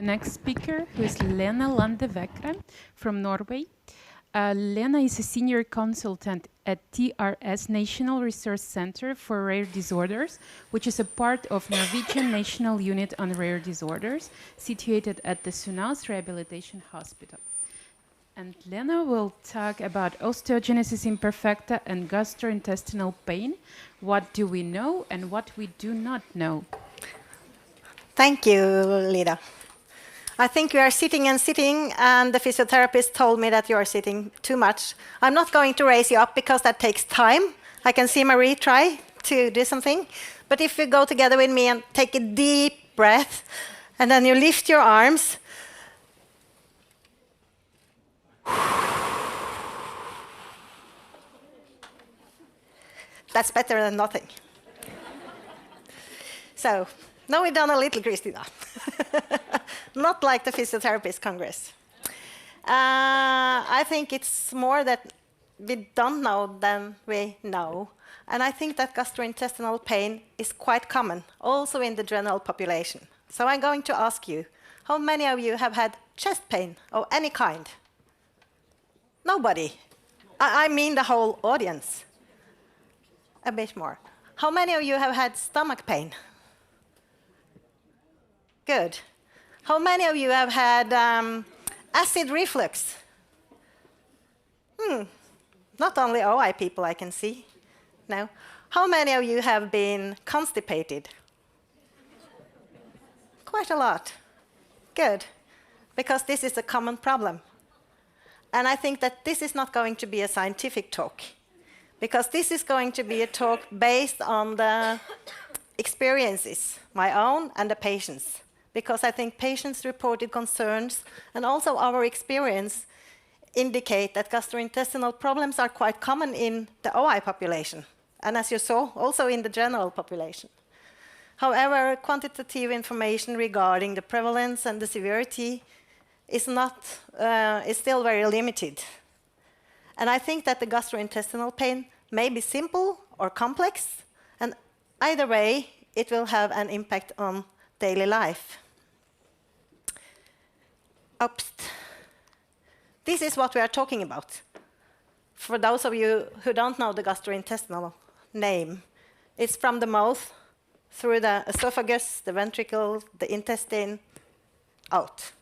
The next speaker, who is Lena Lande Wekre from Norway. Lena is a senior consultant at TRS National Research Center for Rare Disorders, which is a part of Norwegian National Unit on Rare Disorders, situated at the Sunnaas Rehabilitation Hospital. And Lena will talk about osteogenesis imperfecta and gastrointestinal pain. What do we know and what we do not know? Thank you, Lida. I think you are sitting and sitting, and the physiotherapist told me that you are sitting too much. I'm not going to raise you up because that takes time. I can see Marie try to do something. But if you go together with me and take a deep breath, and then you lift your arms. That's better than nothing. So, now we've done a little, Christina. Not like the Physiotherapist Congress. I think it's more that we don't know than we know. And I think that gastrointestinal pain is quite common, also in the general population. So I'm going to ask you, how many of you have had chest pain of any kind? Nobody. I mean the whole audience. A bit more. How many of you have had stomach pain? Good. How many of you have had acid reflux? Not only OI people I can see. No. How many of you have been constipated? Quite a lot. Good. Because this is a common problem. And I think that this is not going to be a scientific talk, because this is going to be a talk based on the experiences, my own and the patients. Because I think patients' reported concerns and also our experience indicate that gastrointestinal problems are quite common in the OI population, and as you saw, also in the general population. However, quantitative information regarding the prevalence and the severity is still very limited. And I think that the gastrointestinal pain may be simple or complex, and either way, it will have an impact on daily life. Oops. This is what we are talking about. For those of you who don't know the gastrointestinal name, it's from the mouth through the esophagus, the ventricle, the intestine, out.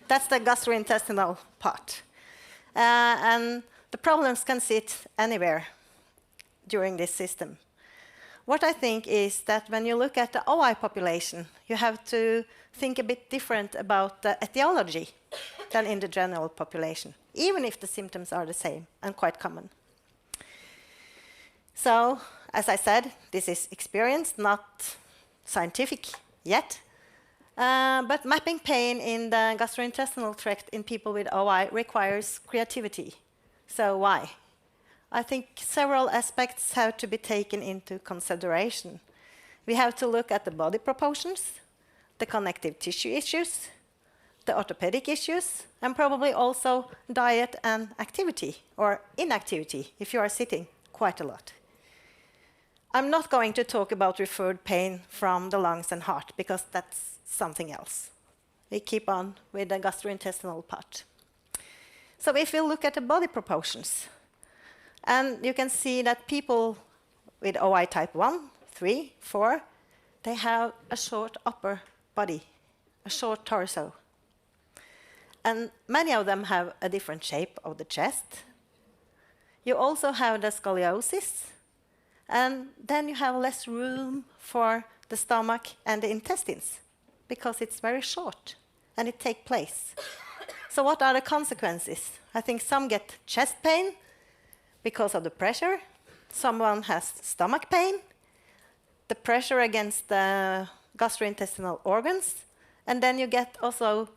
That's the gastrointestinal part. And the problems can sit anywhere during this system. What I think is that when you look at the OI population, you have to think a bit different about the etiology than in the general population, even if the symptoms are the same and quite common. So, as I said, this is experience, not scientific yet. But mapping pain in the gastrointestinal tract in people with OI requires creativity. So why? I think several aspects have to be taken into consideration. We have to look at the body proportions, the connective tissue issues, the orthopedic issues, and probably also diet and activity, or inactivity, if you are sitting quite a lot. I'm not going to talk about referred pain from the lungs and heart, because that's something else. We keep on with the gastrointestinal part. So if we look at the body proportions, and you can see that people with OI type 1, 3, 4, they have a short upper body, a short torso. And many of them have a different shape of the chest. You also have the scoliosis, and then you have less room for the stomach and the intestines, because it's very short, and it takes place. So what are the consequences? I think some get chest pain because of the pressure. Someone has stomach pain, the pressure against the gastrointestinal organs, and then you get also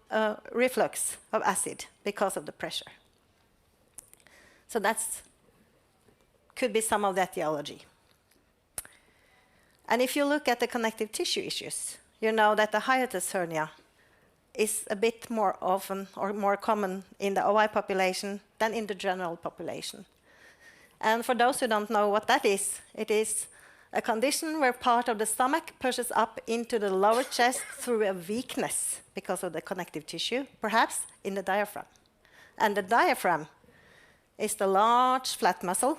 reflux of acid because of the pressure. So that's could be some of the etiology. And if you look at the connective tissue issues, you know that the hiatus hernia is a bit more often or more common in the OI population than in the general population. And for those who don't know what that is, it is a condition where part of the stomach pushes up into the lower chest through a weakness because of the connective tissue, perhaps in the diaphragm. And the diaphragm is the large flat muscle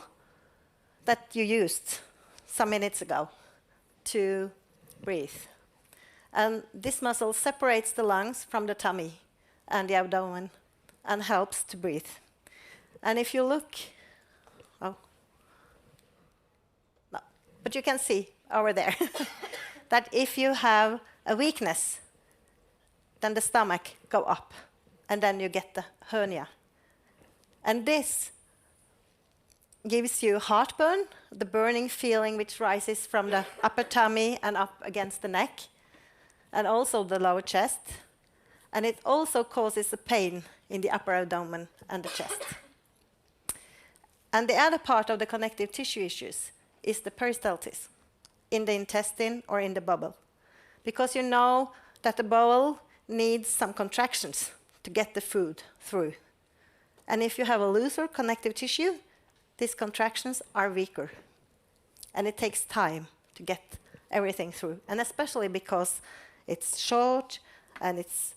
that you used some minutes ago to breathe. And this muscle separates the lungs from the tummy and the abdomen and helps to breathe. And if you look, but you can see over there that if you have a weakness, then the stomach go up, and then you get the hernia. And this gives you heartburn, the burning feeling which rises from the upper tummy and up against the neck, and also the lower chest. And it also causes a pain in the upper abdomen and the chest. And the other part of the connective tissue issues is the peristalsis in the intestine or in the bowel. Because you know that the bowel needs some contractions to get the food through. And if you have a looser connective tissue, these contractions are weaker. And it takes time to get everything through. And especially because it's short and it's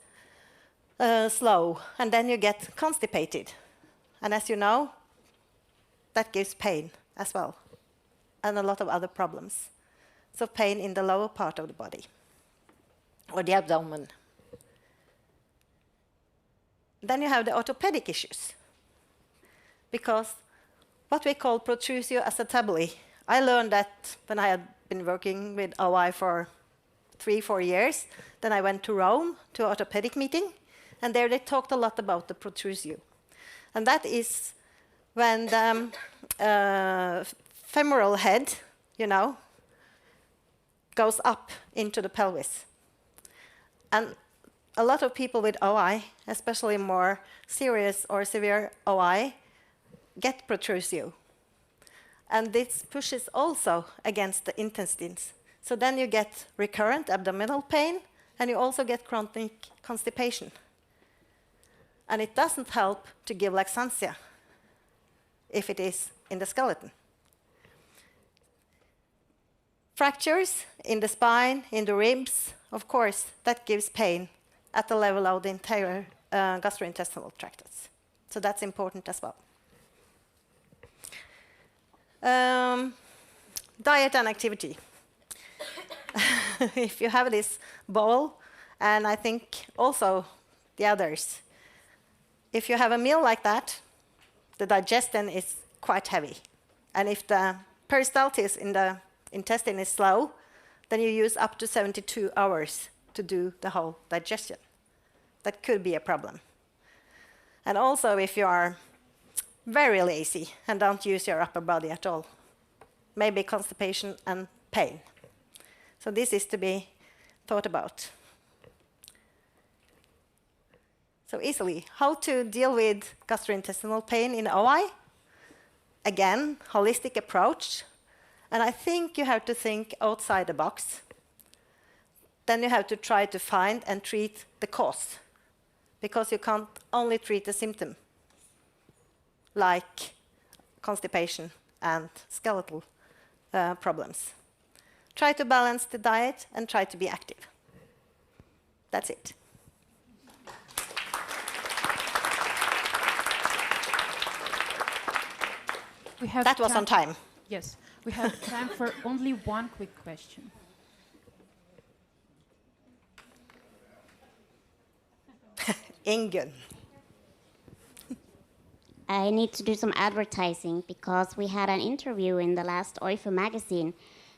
slow. And then you get constipated. And as you know, that gives pain as well. And a lot of other problems. So pain in the lower part of the body, or the abdomen. Then you have the orthopedic issues. Because what we call protrusio acetabuli, I learned that when I had been working with OI for 3-4 years. Then I went to Rome to an orthopedic meeting, and there they talked a lot about the protrusio. And that is when the femoral head, you know, goes up into the pelvis. And a lot of people with OI, especially more serious or severe OI, get protrusio. And this pushes also against the intestines. So then you get recurrent abdominal pain, and you also get chronic constipation. And it doesn't help to give laxantia if it is in the skeleton. Fractures in the spine, in the ribs, of course, that gives pain at the level of the entire gastrointestinal tract. So that's important as well. Diet and activity. If you have this bowl, and I think also the others, if you have a meal like that, the digestion is quite heavy. And if the peristalsis in the intestine is slow, then you use up to 72 hours to do the whole digestion. That could be a problem. And also if you are very lazy and don't use your upper body at all, maybe constipation and pain. So this is to be thought about. So easily, how to deal with gastrointestinal pain in OI? Again, holistic approach. And I think you have to think outside the box. Then you have to try to find and treat the cause, because you can't only treat the symptom, like constipation and skeletal problems. Try to balance the diet and try to be active. That's it. That was on time. Yes, we have time for only one quick question. Ingun. I need to do some advertising because we had an interview in the last OIFE magazine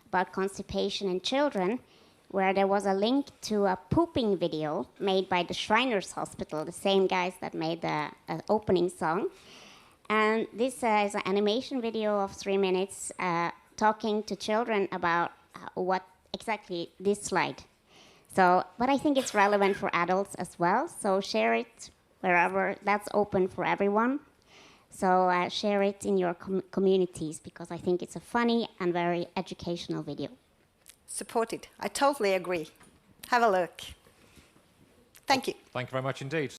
about constipation in children, where there was a link to a pooping video made by the Shriners Hospital, the same guys that made the opening song. And this is an animation video of 3 minutes talking to children about what exactly this slide. So, but I think it's relevant for adults as well, so share it wherever. That's open for everyone. So share it in your communities, because I think it's a funny and very educational video. Support it. I totally agree. Have a look. Thank you. Thank you very much indeed.